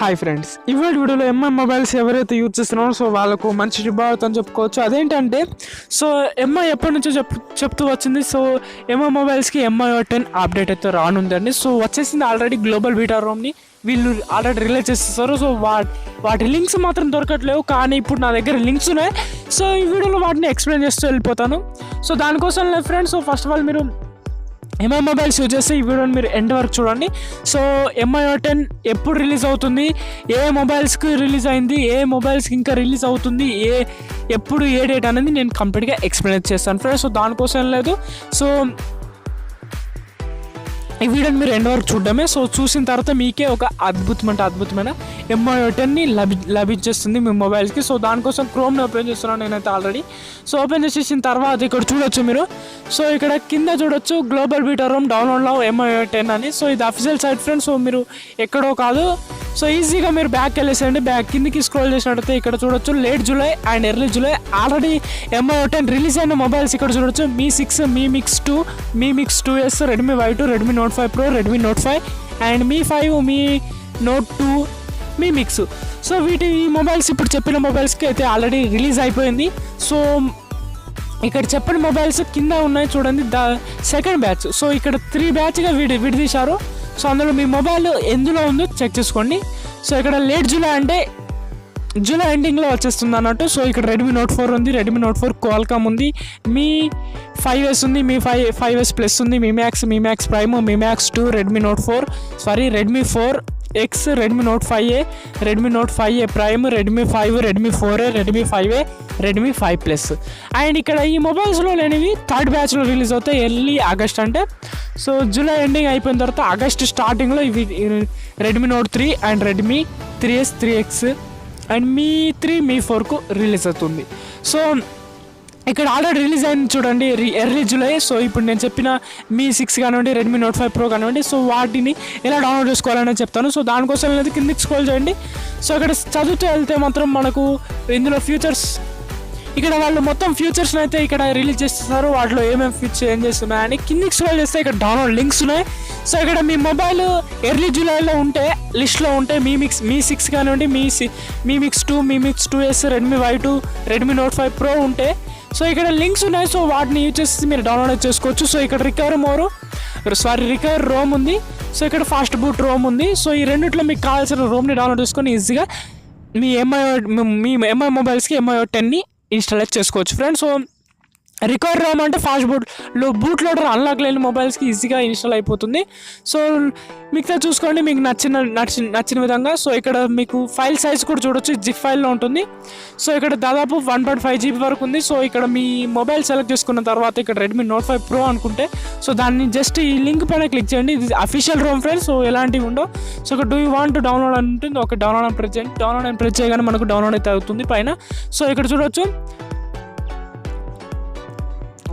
Hi friends, ఇవాళ వీడియోలో MI mobiles ఎవరైతే యూజ్ చేస్తున్నారో సో వాళ్ళకు మంచి శుభవార్త అని చెప్పుకోవచ్చు. అదేంటంటే సో ఎంఐ ఎప్పటి నుంచో చెప్తూ వచ్చింది. సో ఎంఐ మొబైల్స్కి MIUI 10 అప్డేట్ అయితే రానుందండి. సో వచ్చేసింది ఆల్రెడీ గ్లోబల్ బీటా రోమ్ని వీళ్ళు ఆల్రెడీ రిలీజ్ చేసేస్తారు. సో వాటి లింక్స్ మాత్రం దొరకట్లేవు, కానీ ఇప్పుడు నా దగ్గర లింక్స్ ఉన్నాయి. సో ఈ వీడియోలో వాటిని ఎక్స్ప్లెయిన్ చేస్తూ వెళ్ళిపోతాను. సో దానికోసం friends, so first of all మీరు ఎంఐ మొబైల్స్ యూజ్ చేస్తే ఈ వీడియోని మీరు ఎండ్ వరకు చూడండి. సో MIUI 10 ఎప్పుడు రిలీజ్ అవుతుంది, ఏ మొబైల్స్కి రిలీజ్ అయింది, ఏ మొబైల్స్కి ఇంకా రిలీజ్ అవుతుంది, ఎప్పుడు ఏ డేట్ అనేది నేను కంప్లీట్గా ఎక్స్ప్లెయిన్ చేస్తాను ఫ్రెండ్స్. సో దానికోసం లేదు. సో ఈ వీడియోని మీరు ఎండ్ వరకు చూడడమే. సో చూసిన తర్వాత మీకే ఒక అద్భుతమైన MIUI 10ని లభించేస్తుంది మీ మొబైల్స్కి. సో దానికోసం క్రోమ్ని ఓపెన్ చేస్తున్నాను నేనైతే ఆల్రెడీ. సో ఓపెన్ చేసేసిన తర్వాత ఇక్కడ చూడొచ్చు మీరు. సో ఇక్కడ కింద చూడొచ్చు గ్లోబల్ బీటా రోమ్ డౌన్లోడ్లో MIUI 10 అని. సో ఇది అఫీషియల్ సైట్ ఫ్రెండ్స్. సో మీరు ఎక్కడో కాదు, సో ఈజీగా మీరు బ్యాక్ వెళ్ళేసేయండి. బ్యాక్ కిందికి స్క్రోల్ చేసినట్టయితే ఇక్కడ చూడొచ్చు late July and early July already MIUI 10 release అయిన మొబైల్స్ ఇక్కడ చూడొచ్చు. Mi 6, Mi Mix 2, Mi Mix 2S, Redmi Y2, Redmi Note 5 Pro, Redmi Note 5 and Mi 5, Mi Note 2, Mi Mix. So ఈ mobiles ఇప్పుడు చెప్పిన మొబైల్స్కి అయితే ఆల్రెడీ రిలీజ్ అయిపోయింది. So ఇక్కడ చెప్పిన మొబైల్స్ కింద ఉన్నాయి చూడండి, సెకండ్ బ్యాచ్. సో ఇక్కడ 3 బ్యాచ్గా విడదీశారు. సో అందులో మీ మొబైల్ ఎందులో ఉందో చెక్ చేసుకోండి. సో ఇక్కడ లేట్ జూలై అంటే జూలై ఎండింగ్లో వచ్చేస్తుంది అన్నట్టు. సో ఇక్కడ Redmi Note 4 ఉంది, Redmi Note 4 Qualcomm ఉంది, Mi 5S ఉంది, Mi 5S Plus ఉంది, Mi Max Prime, Mi Max 2, Redmi 4X, Redmi Note 5A, Redmi Note 5A Prime, Redmi 5, Redmi 4A, Redmi 5A, Redmi 5 Plus. And ఇక్కడ ఈ మొబైల్స్లో లేనివి third బ్యాచ్లో release అవుతాయి early August. అంటే so July ending అయిపోయిన తర్వాత ఆగస్ట్ స్టార్టింగ్లో ఇవి Redmi Note 3 and Redmi 3S, 3X and Mi 3, Mi 4కు రిలీజ్ అవుతుంది. సో ఇక్కడ ఆల్రెడీ రిలీజ్ అయింది చూడండి ఎర్లీ జూలై. సో ఇప్పుడు నేను చెప్పిన Mi 6 కానివ్వండి, Redmi Note 5 Pro కానివ్వండి, సో వాటిని ఎలా డౌన్లోడ్ చేసుకోవాలని చెప్తాను. సో దానికోసం అనేది కిందకి స్క్రోల్ చేయండి. సో ఇక్కడ చదువుతూ వెళ్తే మాత్రం మనకు ఇందులో ఫ్యూచర్స్, ఇక్కడ వాళ్ళు మొత్తం ఫ్యూచర్స్ని అయితే ఇక్కడ రిలీజ్ చేస్తారు. వాటిలో ఏమేమి ఫీచర్స్ ఏం చేస్తున్నాయని కిందికి స్క్రోల్ చేస్తే ఇక్కడ డౌన్లోడ్ లింక్స్ ఉన్నాయి. సో ఇక్కడ మీ మొబైల్ ఎర్లీ జూలైలో ఉంటే లిస్ట్లో ఉంటే Mi 6 కానివ్వండి, Mi Mix 2, Mi Mix 2S, Redmi Y2, Redmi Note 5 Pro ఉంటే సో ఇక్కడ లింక్స్ ఉన్నాయి. సో వాటిని యూజ్ చేసి మీరు డౌన్లోడ్ చేసుకోవచ్చు. సో ఇక్కడ రికవర్ రోమ్ ఉంది. సో ఇక్కడ ఫాస్ట్ బూట్ రోమ్ ఉంది. సో ఈ రెండిట్లో మీకు కావాల్సిన రోమ్ని డౌన్లోడ్ చేసుకొని ఈజీగా మీ ఎంఐ మొబైల్స్కి MIUI 10ని ఇన్స్టాల్ చేసుకోవచ్చు ఫ్రెండ్స్. సో రికవర్ రోమ్ అంటే ఫాస్ట్ బూట్ లోడర్ అన్లాక్ లేని మొబైల్స్కి ఈజీగా ఇన్స్టాల్ అయిపోతుంది. సో మిగతా చూసుకోండి మీకు నచ్చిన విధంగా. సో ఇక్కడ మీకు ఫైల్ సైజ్ కూడా చూడొచ్చు, జిప్ ఫైల్లో ఉంటుంది. సో ఇక్కడ దాదాపు 1.5 GB వరకు ఉంది. సో ఇక్కడ మీ మొబైల్ సెలెక్ట్ చేసుకున్న తర్వాత ఇక్కడ Redmi Note 5 Pro అనుకుంటే సో దాన్ని జస్ట్ ఈ లింక్ పైన క్లిక్ చేయండి. ఇది అఫీషియల్ రోమ్ ఫ్రెండ్స్. సో ఎలాంటివి ఉండవు. సో ఇక్కడ do you want to download అని ఉంటుంది. ఒక డౌన్లోడ్ అని ప్రెస్ చేయగానే మనకు డౌన్లోడ్ అయితే అవుతుంది పైన. సో ఇక్కడ చూడొచ్చు.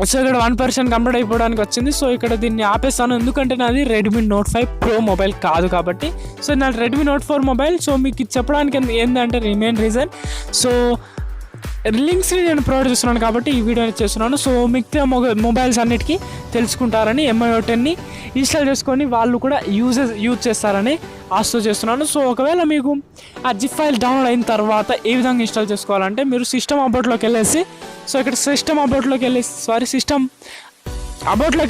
సో ఇక్కడ 1% కంప్లీట్ అయిపోవడానికి వచ్చింది. సో ఇక్కడ దీన్ని ఆపేస్తాను, ఎందుకంటే నాది Redmi Note 5 Pro మొబైల్ కాదు కాబట్టి. సో నా Redmi Note 4 మొబైల్. సో మీకు చెప్పడానికి ఏంటంటే మెయిన్ రీజన్, సో లింక్స్ని నేను ప్రొవైడ్ చేస్తున్నాను కాబట్టి ఈ వీడియోని చేస్తున్నాను. సో మిగతా మొబైల్స్ అన్నిటికీ తెలుసుకుంటారని MIUI 10ని ఇన్స్టాల్ చేసుకొని వాళ్ళు కూడా యూజ్ చేస్తారని ఆశతో చేస్తున్నాను. సో ఒకవేళ మీకు ఆ జిప్ ఫైల్ డౌన్లోడ్ అయిన తర్వాత ఏ విధంగా ఇన్స్టాల్ చేసుకోవాలంటే మీరు సిస్టమ్ అబౌట్లోకి వెళ్ళేసి, సో ఇక్కడ సిస్టమ్ అబౌట్లోకి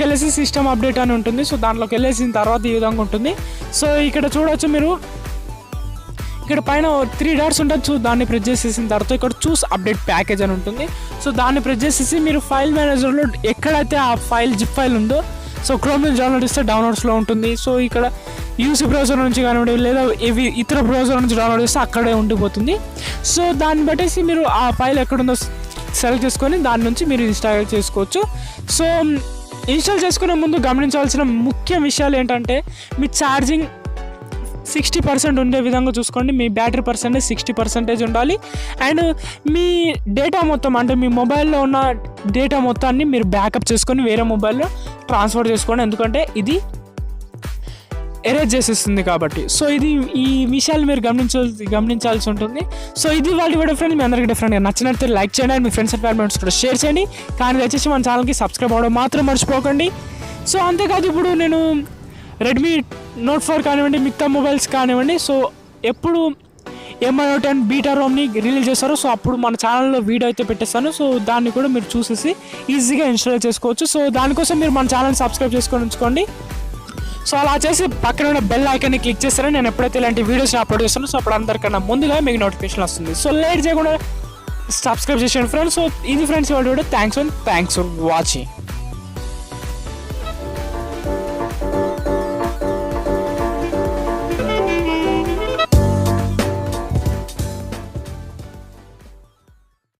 వెళ్ళేసి సిస్టమ్ అప్డేట్ అని ఉంటుంది. సో దాంట్లోకి వెళ్ళేసిన తర్వాత ఈ విధంగా ఉంటుంది. సో ఇక్కడ చూడవచ్చు మీరు, ఇక్కడ పైన 3 డాట్స్ ఉండొచ్చు, దాన్ని ప్రెస్ చేసేసిన తర్వాత ఇక్కడ చూస్ అప్డేట్ ప్యాకేజ్ అని ఉంటుంది. సో దాన్ని ప్రెస్ చేసేసి మీరు ఫైల్ మేనేజర్లో ఎక్కడైతే ఆ జిప్ ఫైల్ ఉందో సో క్రోమ్ నుంచి డౌన్లోడ్ ఇస్తే డౌన్లోడ్స్లో ఉంటుంది. సో ఇక్కడ యూసీ బ్రౌజర్ నుంచి కానివ్వండి లేదా ఇతర బ్రౌజర్ నుంచి డౌన్లోడ్ చేస్తే అక్కడే ఉండిపోతుంది. సో దాన్ని బట్టేసి మీరు ఆ ఫైల్ ఎక్కడుందో సెలెక్ట్ చేసుకొని దాని నుంచి మీరు ఇన్స్టాల్ చేసుకోవచ్చు. సో ఇన్స్టాల్ చేసుకునే ముందు గమనించవలసిన ముఖ్య విషయాలు ఏంటంటే మీ ఛార్జింగ్ 60% ఉండే విధంగా చూసుకోండి. మీ బ్యాటరీ పర్సెంటేజ్ 60% ఉండాలి. అండ్ మీ డేటా మొత్తం అంటే మీ మొబైల్లో ఉన్న డేటా మొత్తాన్ని మీరు బ్యాకప్ చేసుకొని వేరే మొబైల్లో ట్రాన్స్ఫర్ చేసుకోండి. ఎందుకంటే ఇది ఎరేజ్ చేసేస్తుంది కాబట్టి. సో ఇది ఈ విషయాలు మీరు గమనించాల్సి ఉంటుంది. సో ఇది వాళ్ళ వీడియో ఫ్రెండ్స్. మీ అందరికీ డిఫరెంట్గా నచ్చినట్టు లైక్ చేయండి and me friends and families కూడా షేర్ చేయండి. కానీ దయచేసి మన ఛానల్కి సబ్స్క్రైబ్ అవ్వడం మాత్రం మర్చిపోకండి. సో అంతేకాదు ఇప్పుడు నేను రెడ్మీ నోట్ 4 కానివ్వండి, మిగతా మొబైల్స్ కానివ్వండి, సో ఎప్పుడు MI Note 10 బీటా రోమ్ని రిలీజ్ చేస్తారో సో అప్పుడు మన ఛానల్లో వీడియో అయితే పెట్టేస్తాను. సో దాన్ని కూడా మీరు చూసేసి ఈజీగా ఇన్స్టాల్ చేసుకోవచ్చు. సో దానికోసం మీరు మన ఛానల్ సబ్స్క్రైబ్ చేసుకొని ఉంచుకోండి. సో అలా చేసి పక్కన ఉన్న బెల్ ఐకాన్ని క్లిక్ చేస్తారని నేను ఎప్పుడైతే ఇలాంటి వీడియోస్ అప్లోడ్ చేస్తానో సో అప్పుడు అందరికన్నా ముందుగా మీకు నోటిఫికేషన్ వస్తుంది. సో లేట్ చేయకుండా సబ్స్క్రైబ్ చేసేయండి ఫ్రెండ్స్. సో ఇది friends video. Thanks for watching.